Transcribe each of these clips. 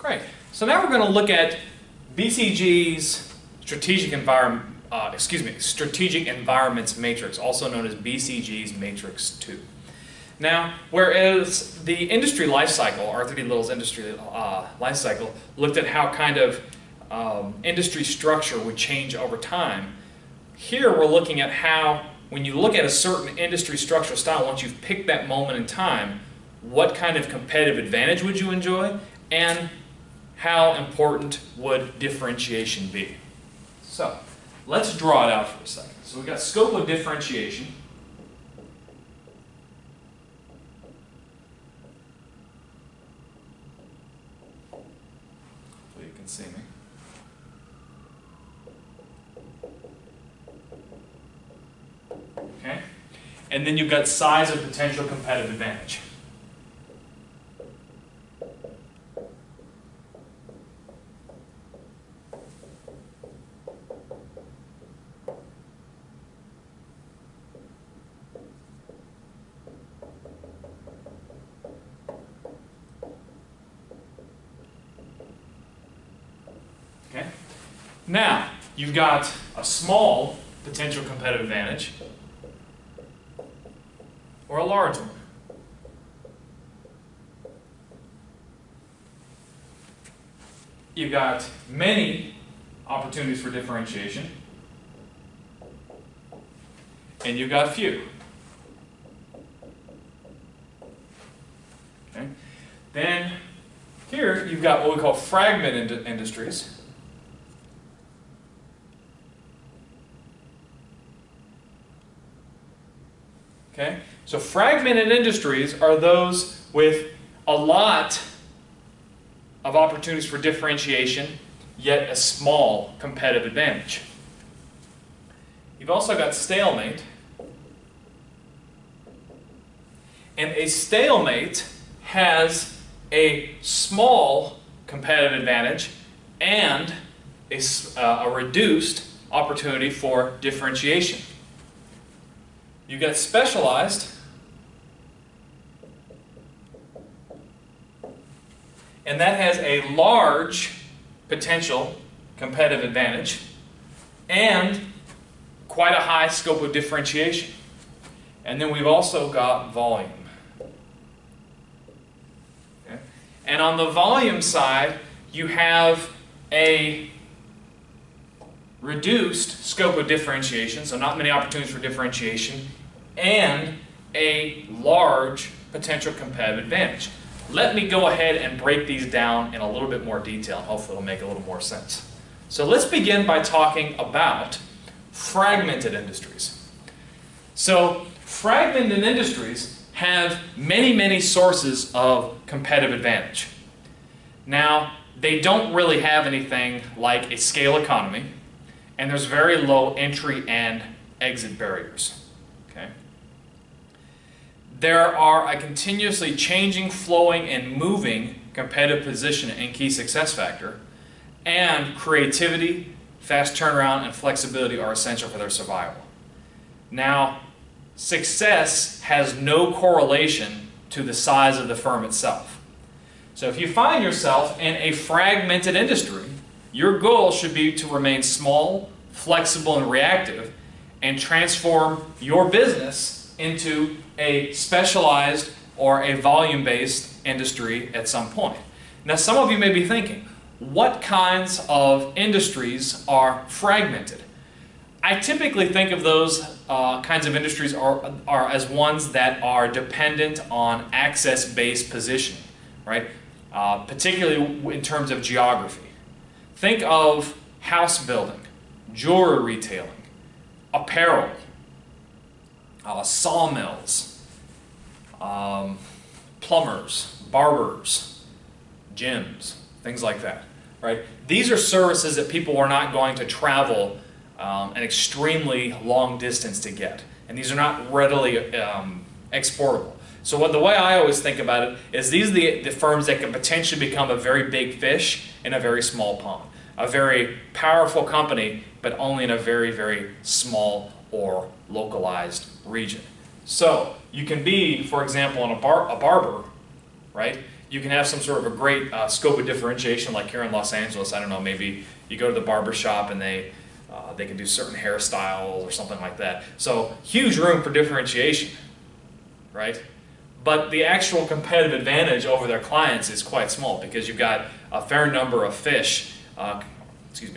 Great. So now we're going to look at BCG's strategic environments matrix, also known as BCG's matrix 2. Now, whereas the industry life cycle, Arthur D. Little's industry life cycle, looked at how kind of industry structure would change over time, here we're looking at how, when you look at a certain industry structural style, once you've picked that moment in time, what kind of competitive advantage would you enjoy, and how important would differentiation be? So, let's draw it out for a second. So we've got scope of differentiation. So you can see me. Okay? And then you've got size of potential competitive advantage. Okay? Now, you've got a small potential competitive advantage or a large one. You've got many opportunities for differentiation, and you've got few. Okay? Then here you've got what we call fragmented industries. Okay? So fragmented industries are those with a lot of opportunities for differentiation, yet a small competitive advantage. You've also got stalemate. And a stalemate has a small competitive advantage and a reduced opportunity for differentiation. You've got specialized, and that has a large potential competitive advantage and quite a high scope of differentiation. And then we've also got volume. Okay? And on the volume side, you have a reduced scope of differentiation, so not many opportunities for differentiation, and a large potential competitive advantage. Let me go ahead and break these down in a little bit more detail, and hopefully it'll make a little more sense. So let's begin by talking about fragmented industries. So fragmented industries have many, many sources of competitive advantage. Now, they don't really have anything like a scale economy, and there's very low entry and exit barriers. Okay? There are a continuously changing, flowing, and moving competitive position and key success factor, and creativity, fast turnaround, and flexibility are essential for their survival. Now, success has no correlation to the size of the firm itself. So if you find yourself in a fragmented industry, your goal should be to remain small, flexible, and reactive, and transform your business into a specialized or a volume-based industry at some point. Now, some of you may be thinking, what kinds of industries are fragmented? I typically think of those kinds of industries are as ones that are dependent on access-based positioning, right? Particularly in terms of geography. Think of house building, jewelry retailing, apparel, sawmills, plumbers, barbers, gyms, things like that, right? These are services that people are not going to travel an extremely long distance to get, and these are not readily exportable. So the way I always think about it is these are the firms that can potentially become a very big fish in a very small pond. A very powerful company, but only in a very, very small or localized region. So you can be, for example, a barber right? You can have some sort of a great scope of differentiation, like here in Los Angeles. I don't know, maybe you go to the barber shop and they can do certain hairstyles or something like that. So huge room for differentiation, right? But the actual competitive advantage over their clients is quite small because you've got a fair number of a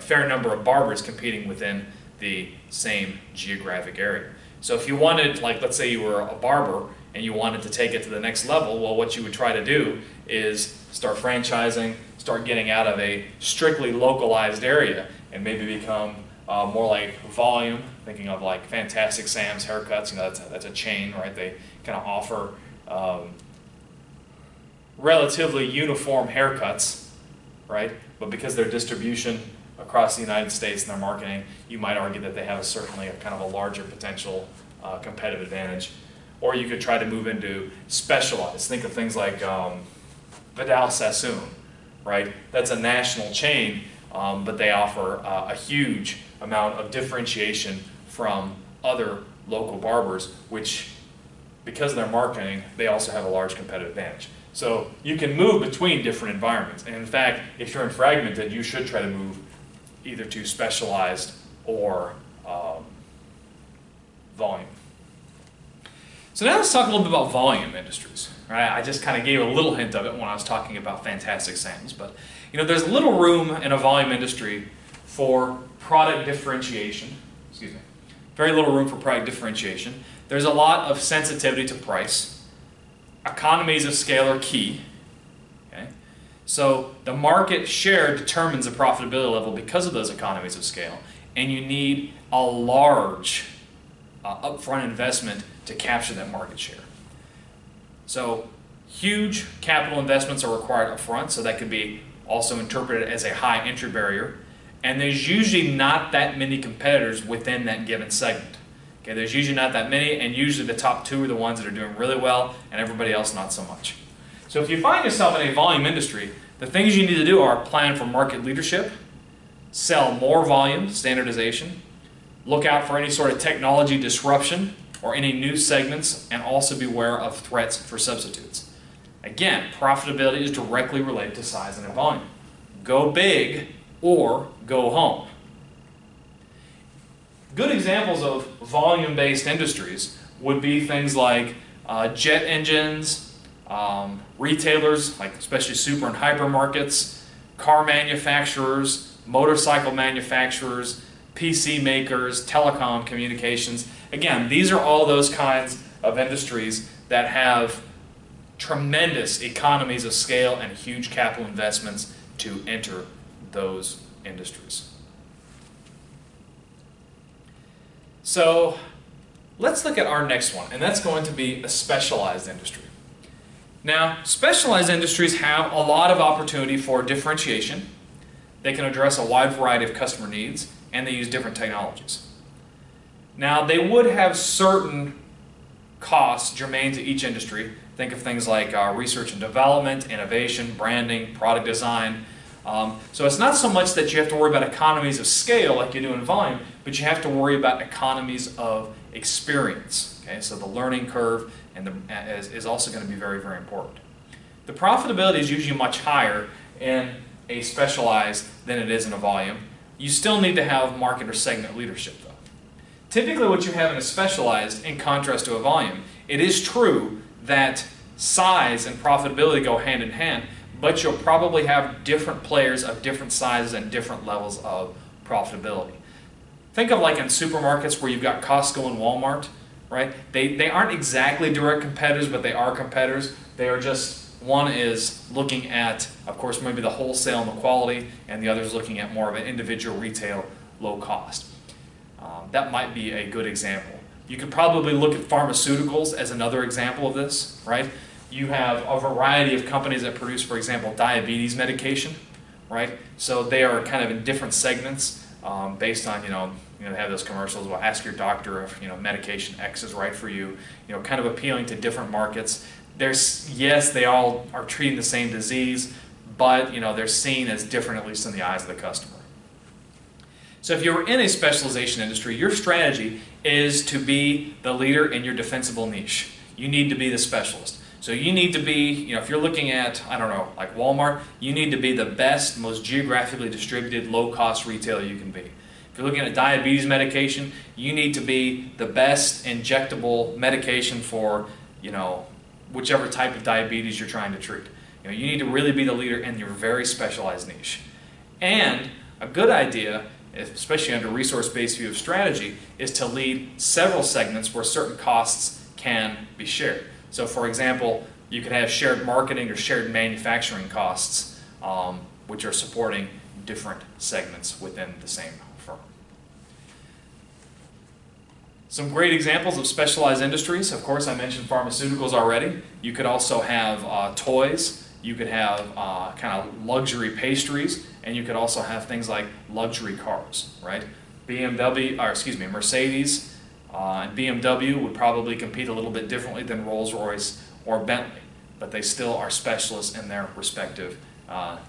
fair number of barbers competing within the same geographic area. So if you wanted, like let's say you were a barber and you wanted to take it to the next level, well, what you would try to do is start franchising, start getting out of a strictly localized area and maybe become more like Volume, thinking of like Fantastic Sam's Haircuts. You know, that's a chain, right? They kind of offer relatively uniform haircuts, right? But because their distribution across the United States and their marketing, you might argue that they have certainly a kind of a larger potential competitive advantage. Or you could try to move into specialized. Think of things like Vidal Sassoon, right? That's a national chain, but they offer a huge amount of differentiation from other local barbers, which, because of their marketing, they also have a large competitive advantage. So you can move between different environments. And in fact, if you're in fragmented, you should try to move either to specialized or volume. So now let's talk a little bit about volume industries. Right? I just kind of gave a little hint of it when I was talking about Fantastic Sam's, but you know, there's little room in a volume industry for product differentiation. Excuse me. Very little room for product differentiation. There's a lot of sensitivity to price. Economies of scale are key. Okay? So the market share determines the profitability level because of those economies of scale, and you need a large upfront investment to capture that market share. So huge capital investments are required up front, so that could be also interpreted as a high entry barrier. And there's usually not that many competitors within that given segment. Okay, there's usually not that many, and usually the top two are the ones that are doing really well, and everybody else not so much. So if you find yourself in a volume industry, the things you need to do are plan for market leadership, sell more volume, standardization, look out for any sort of technology disruption or any new segments, and also beware of threats for substitutes. Again, profitability is directly related to size and volume. Go big or go home. Good examples of volume-based industries would be things like jet engines, retailers, like especially super and hypermarkets, car manufacturers, motorcycle manufacturers, PC makers, telecom communications. Again, these are all those kinds of industries that have tremendous economies of scale and huge capital investments to enter those industries. So let's look at our next one, and that's going to be a specialized industry. Now, specialized industries have a lot of opportunity for differentiation. They can address a wide variety of customer needs, and they use different technologies. Now, they would have certain costs germane to each industry. Think of things like research and development, innovation, branding, product design. So it's not so much that you have to worry about economies of scale like you do in volume, but you have to worry about economies of experience. Okay? So the learning curve is also going to be very, very important. The profitability is usually much higher in a specialized than it is in a volume. You still need to have market or segment leadership, though. Typically what you have in a specialized, in contrast to a volume, it is true that size and profitability go hand in hand, but you'll probably have different players of different sizes and different levels of profitability. Think of like in supermarkets where you've got Costco and Walmart, right? They aren't exactly direct competitors, but they are competitors. They are just, one is looking at, of course, maybe the wholesale and the quality, and the other is looking at more of an individual retail low cost. That might be a good example. You could probably look at pharmaceuticals as another example of this, right? You have a variety of companies that produce, for example, diabetes medication, right? So they are kind of in different segments based on, they have those commercials, well, ask your doctor if, medication X is right for you, kind of appealing to different markets. Yes, they all are treating the same disease, but, they're seen as different, at least in the eyes of the customer. So if you're in a specialization industry, your strategy is to be the leader in your defensible niche. You need to be the specialist. So you need to be, if you're looking at, I don't know, like Walmart, you need to be the best, most geographically distributed, low-cost retailer you can be. If you're looking at diabetes medication, you need to be the best injectable medication for, whichever type of diabetes you're trying to treat. You need to really be the leader in your very specialized niche. And a good idea, especially under resource-based view of strategy, is to lead several segments where certain costs can be shared. So for example, you could have shared marketing or shared manufacturing costs, which are supporting different segments within the same firm. Some great examples of specialized industries. Of course, I mentioned pharmaceuticals already. You could also have toys. You could have kind of luxury pastries, and you could also have things like luxury cars, right? Mercedes and BMW would probably compete a little bit differently than Rolls-Royce or Bentley, but they still are specialists in their respective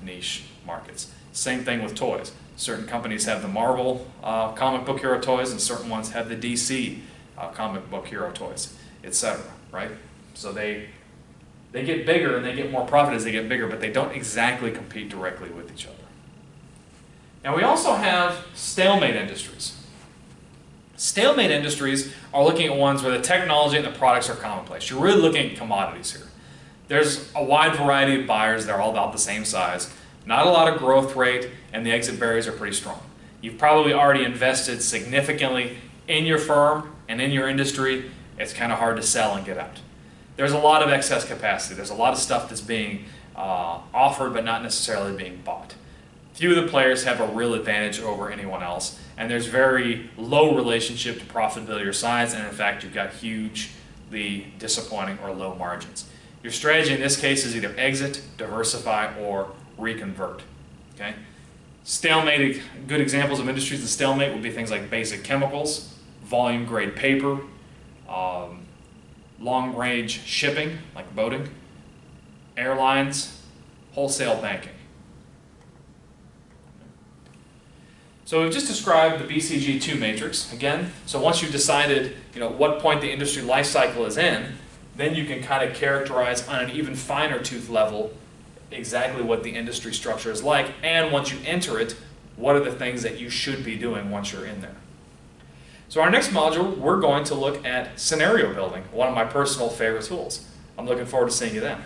niche markets. Same thing with toys. Certain companies have the Marvel comic book hero toys, and certain ones have the DC comic book hero toys, etc. Right? So they get bigger and they get more profit as they get bigger, but they don't exactly compete directly with each other. Now we also have Stalemate Industries. Stalemate Industries are looking at ones where the technology and the products are commonplace. You're really looking at commodities here. There's a wide variety of buyers. They're all about the same size. Not a lot of growth rate, and the exit barriers are pretty strong. You've probably already invested significantly in your firm and in your industry. It's kind of hard to sell and get out. There's a lot of excess capacity. There's a lot of stuff that's being offered but not necessarily being bought. Few of the players have a real advantage over anyone else, and there's very low relationship to profitability or size, and in fact you've got hugely disappointing or low margins. Your strategy in this case is either exit, diversify, or reconvert. Okay? Stalemate, good examples of industries that stalemate would be things like basic chemicals, volume grade paper, long range shipping like boating, airlines, wholesale banking. So we've just described the BCG 2 matrix again. So once you've decided what point the industry life cycle is in, then you can kind of characterize on an even finer tooth level exactly what the industry structure is like, and once you enter it, what are the things that you should be doing once you're in there. So our next module, we're going to look at scenario building, one of my personal favorite tools. I'm looking forward to seeing you then.